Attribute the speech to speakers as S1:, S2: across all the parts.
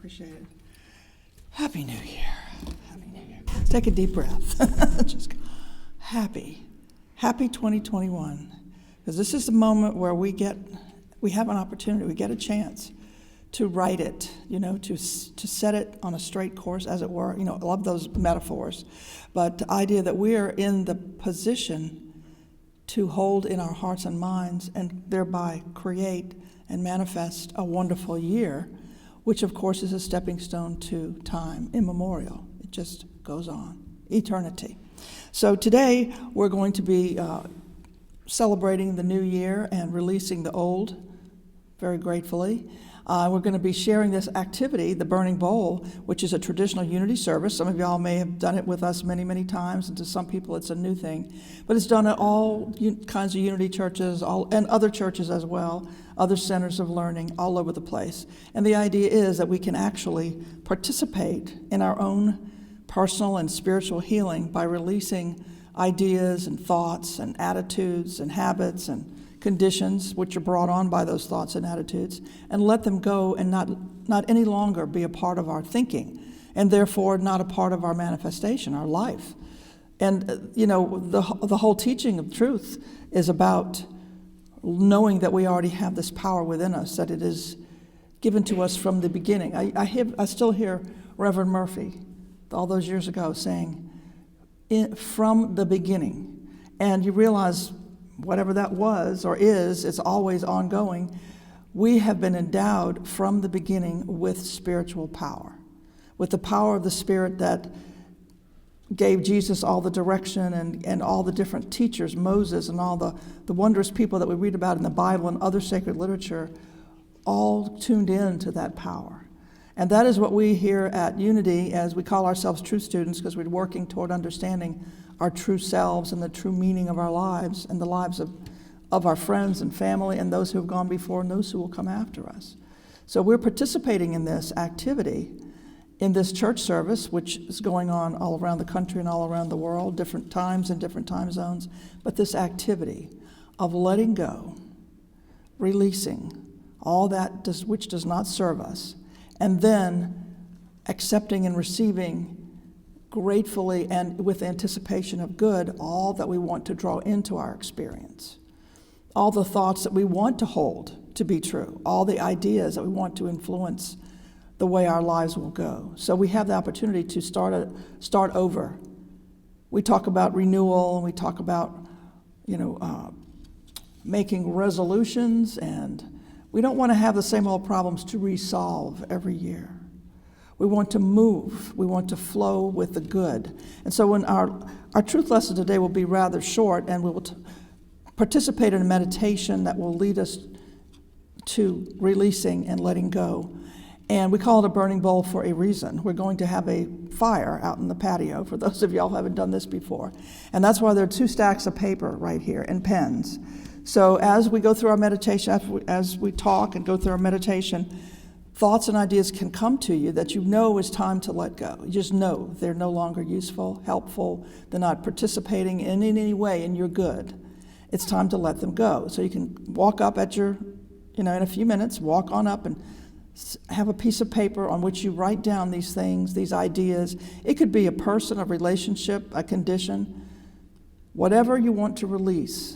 S1: Appreciate it. Happy New Year. Happy New Year. Let's take a deep breath. Just happy 2021. Because this is the moment where we have an opportunity, we get a chance to write it, to set it on a straight course, as it were. I love those metaphors. But the idea that we are in the position to hold in our hearts and minds and thereby create and manifest a wonderful year, which of course is a stepping stone to time immemorial. It just goes on, eternity. So today we're going to be celebrating the new year and releasing the old, very gratefully. We're going to be sharing this activity, the Burning Bowl, which is a traditional unity service. Some of y'all may have done it with us many, many times, and to some people it's a new thing. But it's done at all kinds of unity churches and other churches as well, other centers of learning all over the place. And the idea is that we can actually participate in our own personal and spiritual healing by releasing ideas and thoughts and attitudes and habits and conditions which are brought on by those thoughts and attitudes, and let them go and not any longer be a part of our thinking, and therefore not a part of our manifestation, our life. And the whole teaching of truth is about knowing that we already have this power within us, that it is given to us from the beginning. I still hear Reverend Murphy all those years ago saying, from the beginning. And you realize whatever that was or is, it's always ongoing. We have been endowed from the beginning with spiritual power, with the power of the Spirit that gave Jesus all the direction and all the different teachers, Moses and all the wondrous people that we read about in the Bible and other sacred literature, all tuned in to that power. And that is what we here at Unity, as we call ourselves true students, because we're working toward understanding our true selves and the true meaning of our lives and the lives of our friends and family and those who have gone before and those who will come after us. So we're participating in this activity, in this church service, which is going on all around the country and all around the world, different times and different time zones. But this activity of letting go, releasing all that which does not serve us, and then accepting and receiving gratefully and with anticipation of good all that we want to draw into our experience, all the thoughts that we want to hold to be true, all the ideas that we want to influence the way our lives will go. So we have the opportunity to start over. We talk about renewal, and we talk about making resolutions, and we don't want to have the same old problems to resolve every year. We want to move. We want to flow with the good. And so when our truth lesson today will be rather short, and we will participate in a meditation that will lead us to releasing and letting go. And we call it a burning bowl for a reason. We're going to have a fire out in the patio, for those of y'all who haven't done this before. And that's why there are 2 stacks of paper right here and pens. So as we go through our meditation, as we talk and go through our meditation, thoughts and ideas can come to you that you know is time to let go. You just know they're no longer useful, helpful, they're not participating in any way in your good. It's time to let them go. So you can walk up at in a few minutes, walk on up and have a piece of paper on which you write down these things, these ideas. It could be a person, a relationship, a condition, whatever you want to release.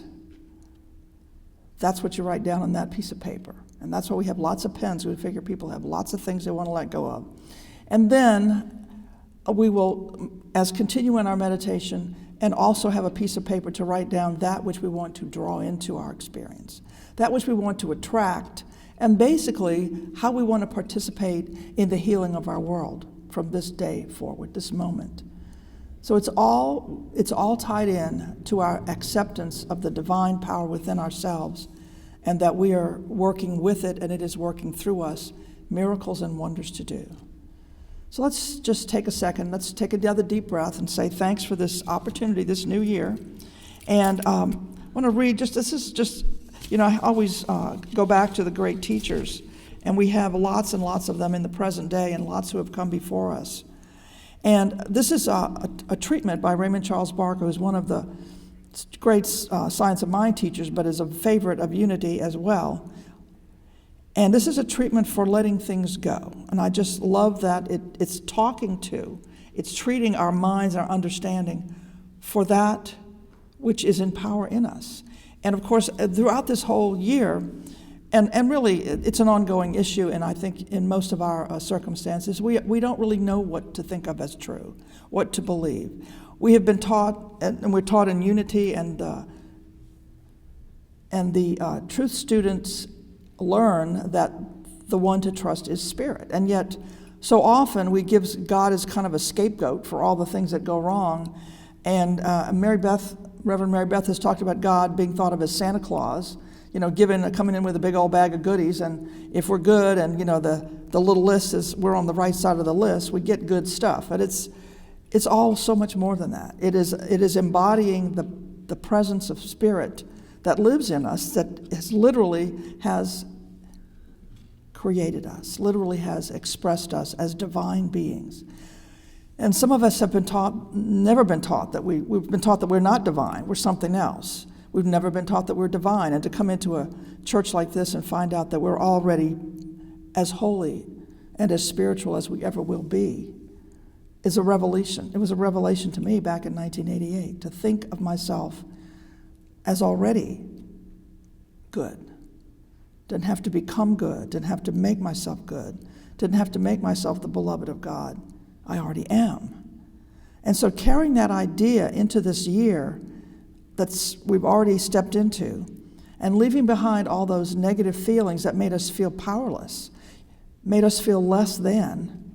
S1: That's what you write down on that piece of paper. And that's why we have lots of pens. We figure people have lots of things they want to let go of. And then we will, as continue in our meditation, and also have a piece of paper to write down that which we want to draw into our experience, that which we want to attract, and basically how we want to participate in the healing of our world from this day forward, this moment. So it's all tied in to our acceptance of the divine power within ourselves, and that we are working with it, and it is working through us, miracles and wonders to do. So let's just take a second. Let's take another deep breath and say thanks for this opportunity, this new year. And I want to read this is just, I always go back to the great teachers, and we have lots and lots of them in the present day and lots who have come before us. And this is a treatment by Raymond Charles Barker, who's one of the great science of mind teachers, but is a favorite of Unity as well. And this is a treatment for letting things go. And I just love that it's talking to, it's treating our minds and our understanding for that which is in power in us. And of course, throughout this whole year, and really it's an ongoing issue, and I think in most of our circumstances, we don't really know what to think of as true, what to believe. We have been taught, and we're taught in unity, and the truth students learn that the one to trust is Spirit. And yet, so often we give God as kind of a scapegoat for all the things that go wrong. And Reverend Mary Beth has talked about God being thought of as Santa Claus, coming in with a big old bag of goodies. And if we're good, and the little list is we're on the right side of the list, we get good stuff. But it's all so much more than that. It is embodying the presence of Spirit that lives in us, that literally has created us, literally has expressed us as divine beings. And some of us have never been taught that we've been taught that we're not divine, we're something else. We've never been taught that we're divine. And to come into a church like this and find out that we're already as holy and as spiritual as we ever will be is a revelation. It was a revelation to me back in 1988 to think of myself as already good. Didn't have to become good, didn't have to make myself good, didn't have to make myself the beloved of God. I already am. And so carrying that idea into this year we've already stepped into, and leaving behind all those negative feelings that made us feel powerless, made us feel less than,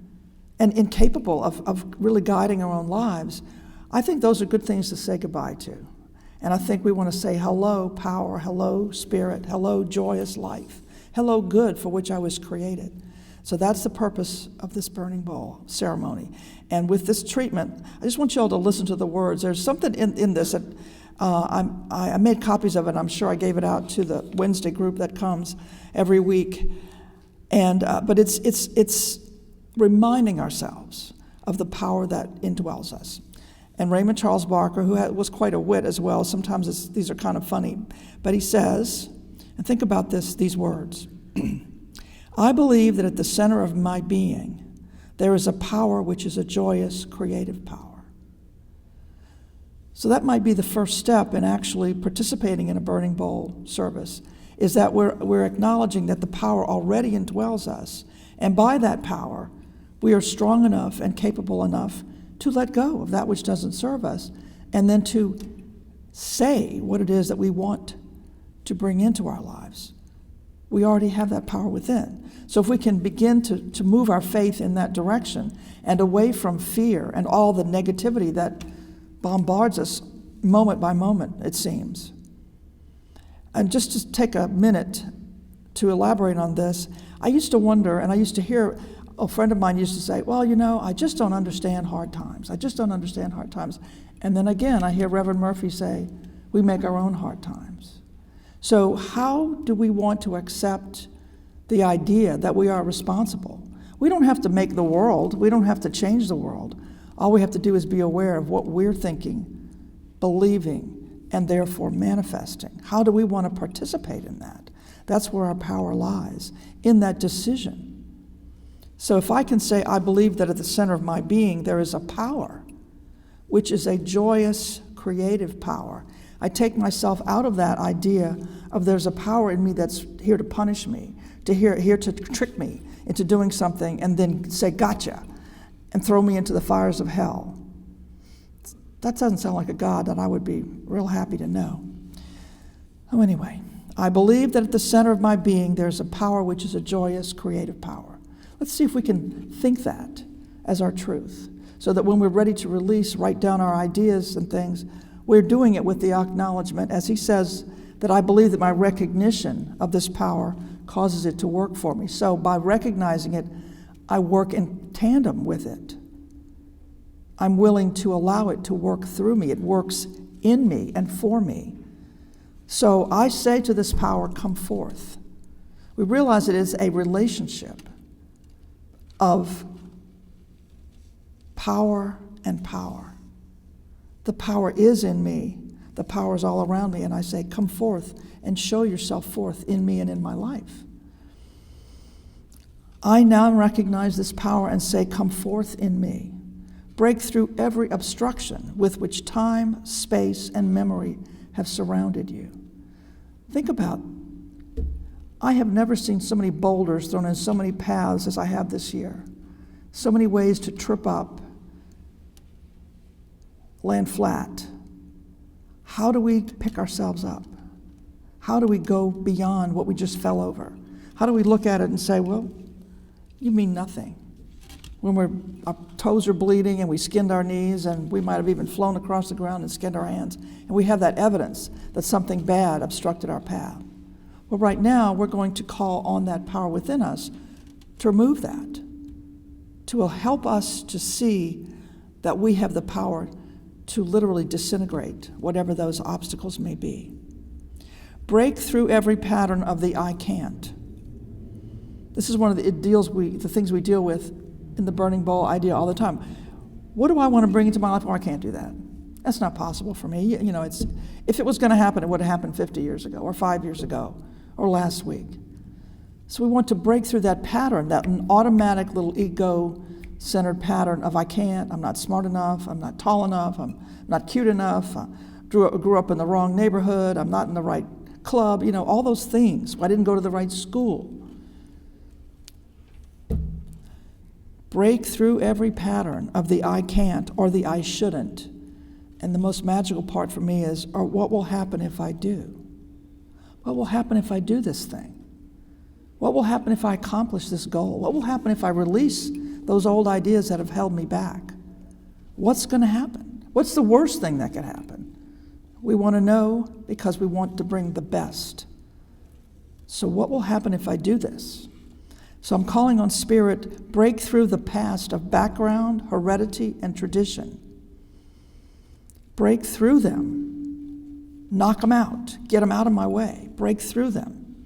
S1: and incapable of really guiding our own lives, I think those are good things to say goodbye to. And I think we want to say hello, power, hello, Spirit, hello, joyous life, hello, good for which I was created. So that's the purpose of this burning bowl ceremony. And with this treatment, I just want you all to listen to the words. There's something in this that I made copies of it. I'm sure I gave it out to the Wednesday group that comes every week. And but it's reminding ourselves of the power that indwells us. And Raymond Charles Barker, who was quite a wit as well, sometimes these are kind of funny, but he says, and think about these words, I believe that at the center of my being, there is a power which is a joyous, creative power. So that might be the first step in actually participating in a burning bowl service, is that we're acknowledging that the power already indwells us, and by that power, we are strong enough and capable enough to let go of that which doesn't serve us, and then to say what it is that we want to bring into our lives. We already have that power within. So if we can begin to move our faith in that direction and away from fear and all the negativity that bombards us moment by moment, it seems. And just to take a minute to elaborate on this, I used to wonder, and I used to hear, a friend of mine used to say, well, I just don't understand hard times. I just don't understand hard times. And then again, I hear Reverend Murphy say, we make our own hard times. So how do we want to accept the idea that we are responsible? We don't have to make the world. We don't have to change the world. All we have to do is be aware of what we're thinking, believing, and therefore manifesting. How do we want to participate in that? That's where our power lies, in that decision. So if I can say, I believe that at the center of my being there is a power, which is a joyous, creative power. I take myself out of that idea of there's a power in me that's here to punish me, here to trick me into doing something and then say, gotcha, and throw me into the fires of hell. That doesn't sound like a God that I would be real happy to know. Oh, anyway, I believe that at the center of my being there's a power which is a joyous, creative power. Let's see if we can think that as our truth, so that when we're ready to release, write down our ideas and things, we're doing it with the acknowledgement, as he says, that I believe that my recognition of this power causes it to work for me. So by recognizing it, I work in tandem with it. I'm willing to allow it to work through me. It works in me and for me. So I say to this power, come forth. We realize it is a relationship of power and power. The power is in me. The power is all around me. And I say, come forth and show yourself forth in me and in my life. I now recognize this power and say, come forth in me. Break through every obstruction with which time, space, and memory have surrounded you. Think about, I have never seen so many boulders thrown in so many paths as I have this year. So many ways to trip up, land flat. How do we pick ourselves up? How do we go beyond what we just fell over? How do we look at it and say, well, you mean nothing? When our toes are bleeding and we skinned our knees and we might have even flown across the ground and skinned our hands, and we have that evidence that something bad obstructed our path. Well, right now, we're going to call on that power within us to remove that, to help us to see that we have the power to literally disintegrate whatever those obstacles may be. Break through every pattern of the I can't. This is one of the things we deal with in the burning bowl idea all the time. What do I want to bring into my life? Oh, I can't do that. That's not possible for me. You know, if it was going to happen, it would have happened 50 years ago or 5 years ago or last week. So we want to break through that pattern, that automatic little ego-centered pattern of I can't, I'm not smart enough, I'm not tall enough, I'm not cute enough, I grew up in the wrong neighborhood, I'm not in the right club, you know, all those things. I didn't go to the right school. Break through every pattern of the I can't or the I shouldn't. And the most magical part for me is, or what will happen if I do? What will happen if I do this thing? What will happen if I accomplish this goal? What will happen if I release those old ideas that have held me back? What's going to happen? What's the worst thing that could happen? We want to know because we want to bring the best. So what will happen if I do this? So I'm calling on Spirit, break through the past of background, heredity, and tradition. Break through them. Knock them out. Get them out of my way. Break through them.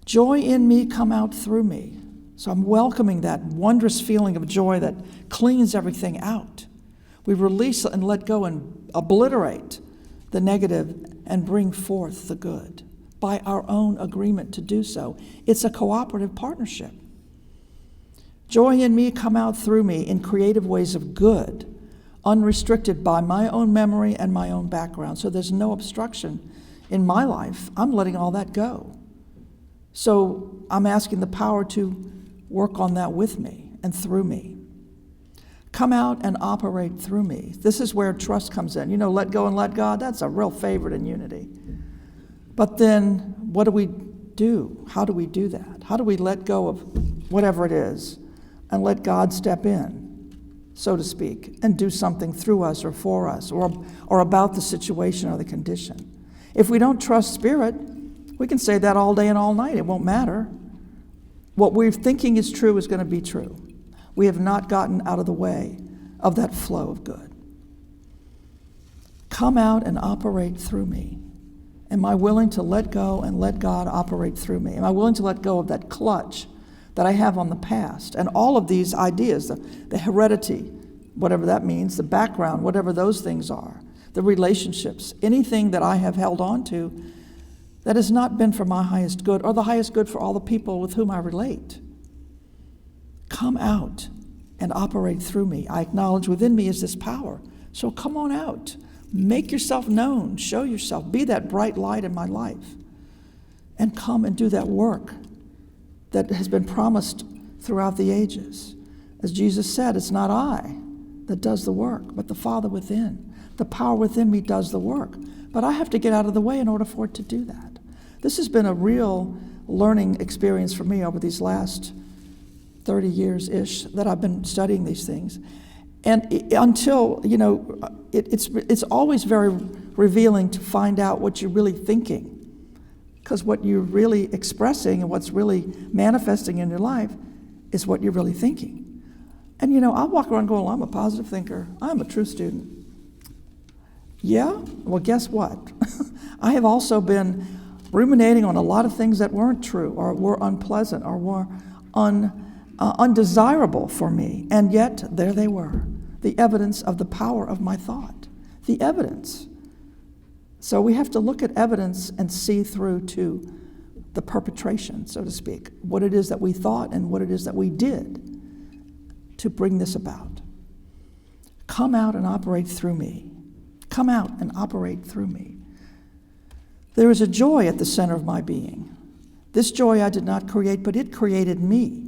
S1: Joy in me, come out through me. So I'm welcoming that wondrous feeling of joy that cleans everything out. We release and let go and obliterate the negative and bring forth the good by our own agreement to do so. It's a cooperative partnership. Joy in me, come out through me in creative ways of good, unrestricted by my own memory and my own background. So there's no obstruction in my life. I'm letting all that go. So I'm asking the power to work on that with me and through me. Come out and operate through me. This is where trust comes in. You know, let go and let God, that's a real favorite in unity. But then what do we do? How do we do that? How do we let go of whatever it is and let God step in, so to speak, and do something through us or for us or about the situation or the condition? If we don't trust Spirit, we can say that all day and all night. It won't matter. What we're thinking is true is going to be true. We have not gotten out of the way of that flow of good. Come out and operate through me. Am I willing to let go and let God operate through me? Am I willing to let go of that clutch that I have on the past and all of these ideas, the heredity, whatever that means, the background, whatever those things are, the relationships, anything that I have held on to that has not been for my highest good or the highest good for all the people with whom I relate? Come out and operate through me. I acknowledge within me is this power. So come on out. Make yourself known. Show yourself. Be that bright light in my life. And come and do that work that has been promised throughout the ages. As Jesus said, it's not I that does the work, but the Father within. The power within me does the work. But I have to get out of the way in order for it to do that. This has been a real learning experience for me over these last 30 years-ish that I've been studying these things. And until, you know, it's always very revealing to find out what you're really thinking. Because what you're really expressing and what's really manifesting in your life is what you're really thinking. And, you know, I walk around going, well, I'm a positive thinker. I'm a true student. Yeah? Well, guess what? I have also been ruminating on a lot of things that weren't true or were unpleasant or were undesirable for me. And yet, there they were. The evidence of the power of my thought. The evidence. So we have to look at evidence and see through to the perpetration, so to speak, what it is that we thought and what it is that we did to bring this about. Come out and operate through me. Come out and operate through me. There is a joy at the center of my being. This joy I did not create, but it created me.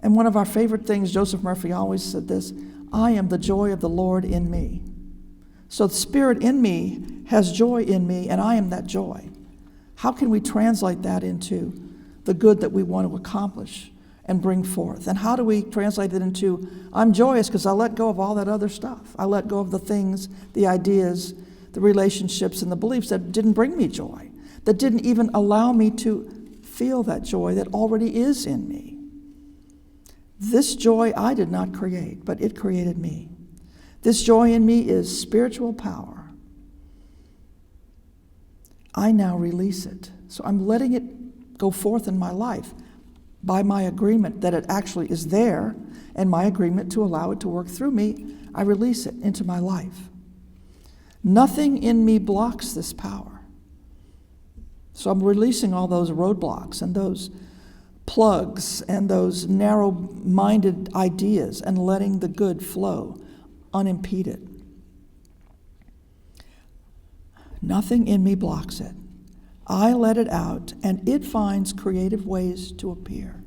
S1: And one of our favorite things, Joseph Murphy always said this, I am the joy of the Lord in me. So the Spirit in me has joy in me, and I am that joy. How can we translate that into the good that we want to accomplish and bring forth? And how do we translate it into, I'm joyous because I let go of all that other stuff. I let go of the things, the ideas, the relationships, and the beliefs that didn't bring me joy, that didn't even allow me to feel that joy that already is in me. This joy I did not create, but it created me. This joy in me is spiritual power. I now release it. So I'm letting it go forth in my life by my agreement that it actually is there, and my agreement to allow it to work through me. I release it into my life. Nothing in me blocks this power. So I'm releasing all those roadblocks and those plugs and those narrow-minded ideas and letting the good flow unimpeded. Nothing in me blocks it. I let it out, and it finds creative ways to appear.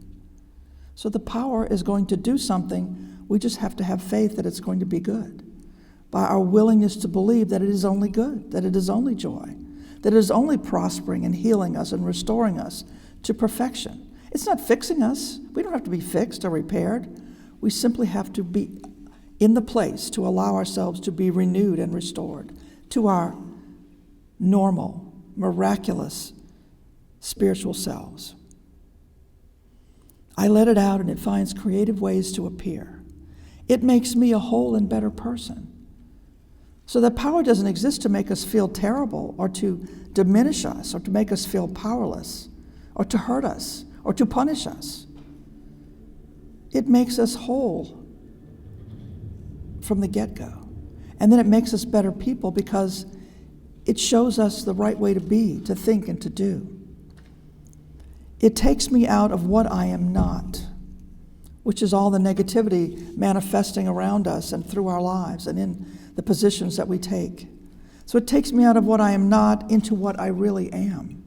S1: So the power is going to do something. We just have to have faith that it's going to be good. By our willingness to believe that it is only good, that it is only joy, that it is only prospering and healing us and restoring us to perfection. It's not fixing us. We don't have to be fixed or repaired. We simply have to be in the place to allow ourselves to be renewed and restored to our normal, miraculous, spiritual selves. I let it out, and it finds creative ways to appear. It makes me a whole and better person. So that power doesn't exist to make us feel terrible or to diminish us or to make us feel powerless or to hurt us or to punish us. It makes us whole from the get-go. And then it makes us better people because it shows us the right way to be, to think, and to do. It takes me out of what I am not, which is all the negativity manifesting around us and through our lives and in the positions that we take. So it takes me out of what I am not into what I really am,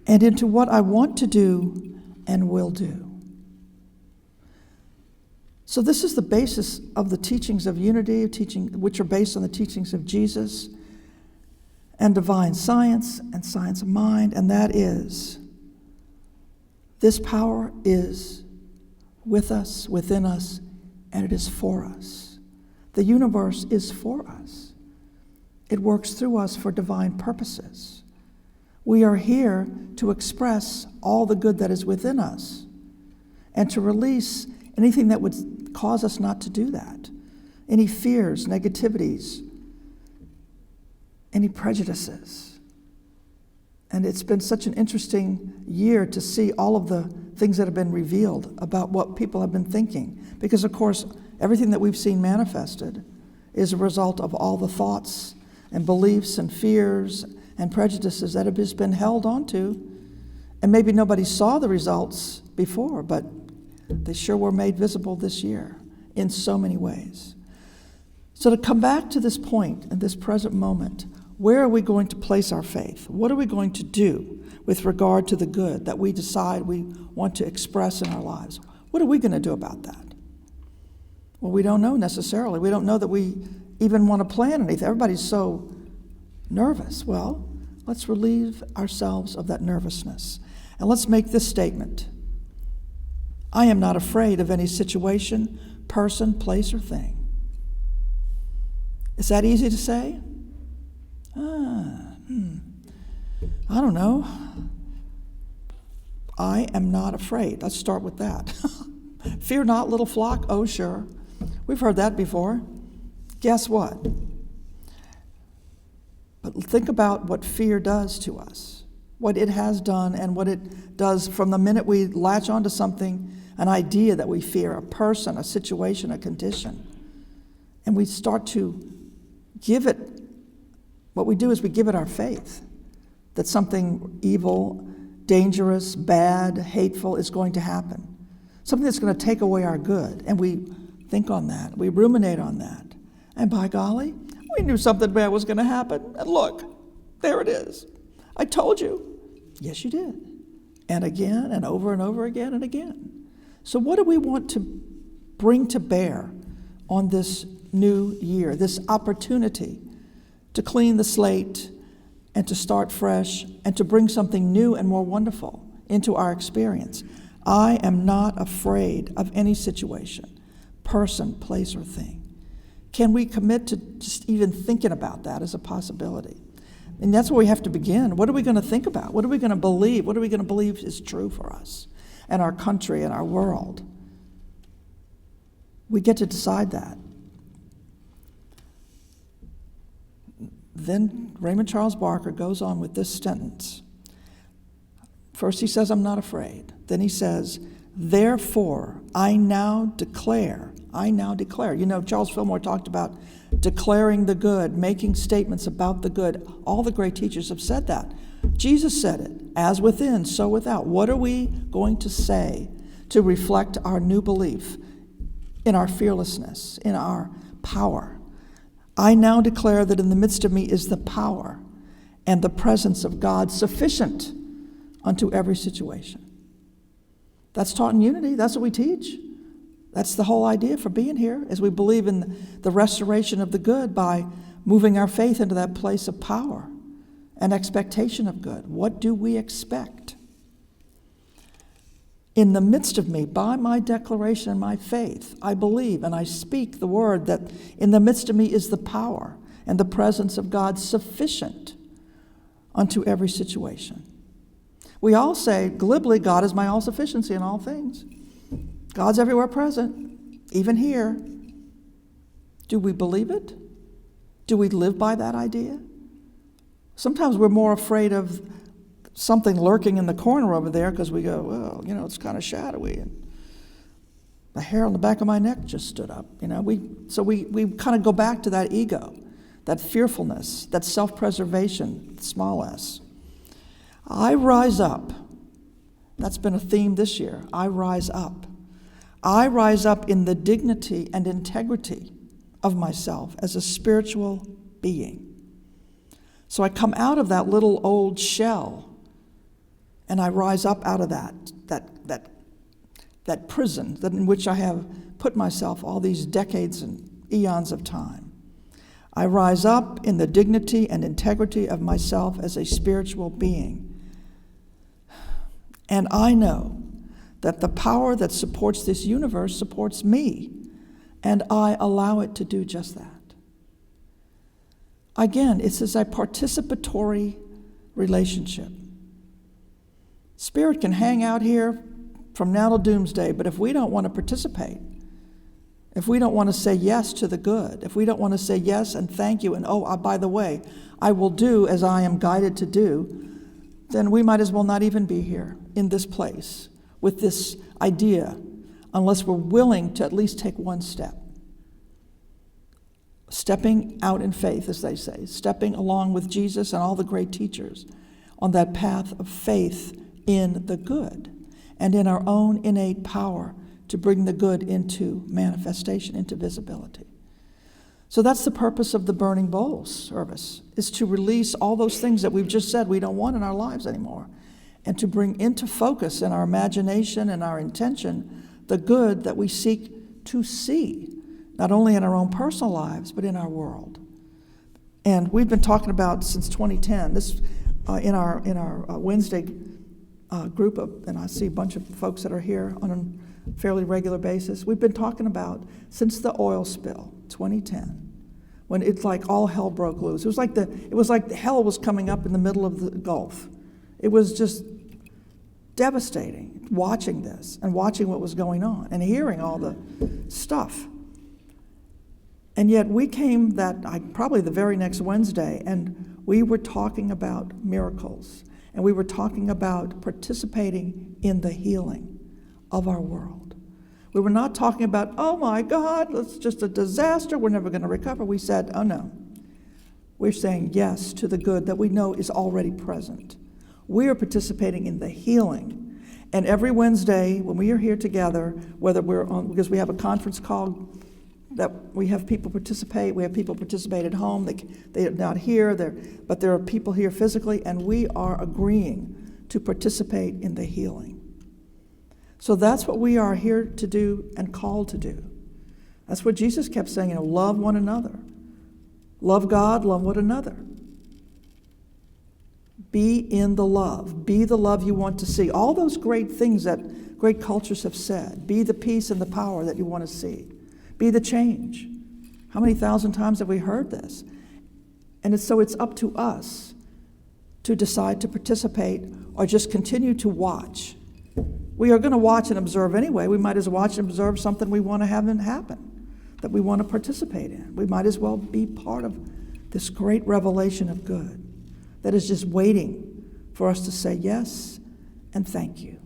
S1: and into what I want to do and will do. So this is the basis of the teachings of unity, which are based on the teachings of Jesus and divine science and science of mind, and that is, this power is with us, within us, and it is for us. The universe is for us. It works through us for divine purposes. We are here to express all the good that is within us and to release anything that would cause us not to do that. Any fears, negativities, any prejudices. And it's been such an interesting year to see all of the things that have been revealed about what people have been thinking. Because, of course, everything that we've seen manifested is a result of all the thoughts and beliefs and fears and prejudices that have just been held onto. And maybe nobody saw the results before, but they sure were made visible this year in so many ways. So to come back to this point in this present moment, where are we going to place our faith? What are we going to do with regard to the good that we decide we want to express in our lives? What are we going to do about that? Well, we don't know necessarily. We don't know that we even want to plan anything. Everybody's so nervous. Well, let's relieve ourselves of that nervousness. And let's make this statement. I am not afraid of any situation, person, place, or thing. Is that easy to say? I don't know. I am not afraid. Let's start with that. Fear not, little flock. Oh, sure. We've heard that before. Guess what? But think about what fear does to us, what it has done and what it does from the minute we latch onto something, an idea that we fear, a person, a situation, a condition, and we start to give it, what we do is we give it our faith that something evil dangerous, bad, hateful is going to happen. Something that's going to take away our good. And we think on that. We ruminate on that. And by golly, we knew something bad was going to happen. And look, there it is. I told you. Yes, you did. And again, and over again, and again. So what do we want to bring to bear on this new year, this opportunity to clean the slate and to start fresh and to bring something new and more wonderful into our experience? I am not afraid of any situation, person, place, or thing. Can we commit to just even thinking about that as a possibility? And that's where we have to begin. What are we going to think about? What are we going to believe? What are we going to believe is true for us and our country and our world? We get to decide that. Then Raymond Charles Barker goes on with this sentence. First he says, I'm not afraid. Then he says, therefore, I now declare. You know, Charles Fillmore talked about declaring the good, making statements about the good. All the great teachers have said that. Jesus said it, as within, so without. What are we going to say to reflect our new belief in our fearlessness, in our power? I now declare that in the midst of me is the power and the presence of God sufficient unto every situation. That's taught in unity. That's what we teach. That's the whole idea for being here, is we believe in the restoration of the good by moving our faith into that place of power and expectation of good. What do we expect? In the midst of me, by my declaration and my faith, I believe and I speak the word that in the midst of me is the power and the presence of God sufficient unto every situation. We all say glibly, God is my all-sufficiency in all things. God's everywhere present, even here. Do we believe it? Do we live by that idea? Sometimes we're more afraid of something lurking in the corner over there because we go, well, you know, it's kind of shadowy. And the hair on the back of my neck just stood up. You know, we kind of go back to that ego, that fearfulness, that self-preservation, small s. I rise up. That's been a theme this year. I rise up. I rise up in the dignity and integrity of myself as a spiritual being. So I come out of that little old shell and I rise up out of that prison in which I have put myself all these decades and eons of time. I rise up in the dignity and integrity of myself as a spiritual being. And I know that the power that supports this universe supports me, and I allow it to do just that. Again, it's as a participatory relationship. Spirit can hang out here from now till doomsday, but if we don't want to participate, if we don't want to say yes to the good, if we don't want to say yes and thank you, and by the way, I will do as I am guided to do, then we might as well not even be here in this place with this idea unless we're willing to at least take one step. Stepping out in faith, as they say, stepping along with Jesus and all the great teachers on that path of faith in the good and in our own innate power to bring the good into manifestation, into visibility. So that's the purpose of the Burning Bowl service, is to release all those things that we've just said we don't want in our lives anymore, and to bring into focus in our imagination and our intention the good that we seek to see, not only in our own personal lives, but in our world. And we've been talking about since 2010, this in our Wednesday group of, and I see a bunch of folks that are here on a fairly regular basis, we've been talking about since the oil spill, 2010, when it's like all hell broke loose. It was like hell was coming up in the middle of the Gulf. It was just devastating watching this and watching what was going on and hearing all the stuff. And yet we came probably the very next Wednesday, and we were talking about miracles, and we were talking about participating in the healing of our world. We were not talking about, oh my God, it's just a disaster, we're never going to recover. We said, oh no. We're saying yes to the good that we know is already present. We are participating in the healing. And every Wednesday when we are here together, whether we're on, because we have a conference call that we have people participate, we have people participate at home, they're not here, but there are people here physically, and we are agreeing to participate in the healing. So that's what we are here to do and called to do. That's what Jesus kept saying, love one another. Love God, love one another. Be in the love. Be the love you want to see. All those great things that great cultures have said. Be the peace and the power that you want to see. Be the change. How many thousand times have we heard this? And so it's up to us to decide to participate or just continue to watch. We are going to watch and observe anyway. We might as well watch and observe something we want to have happen, that we want to participate in. We might as well be part of this great revelation of good that is just waiting for us to say yes and thank you.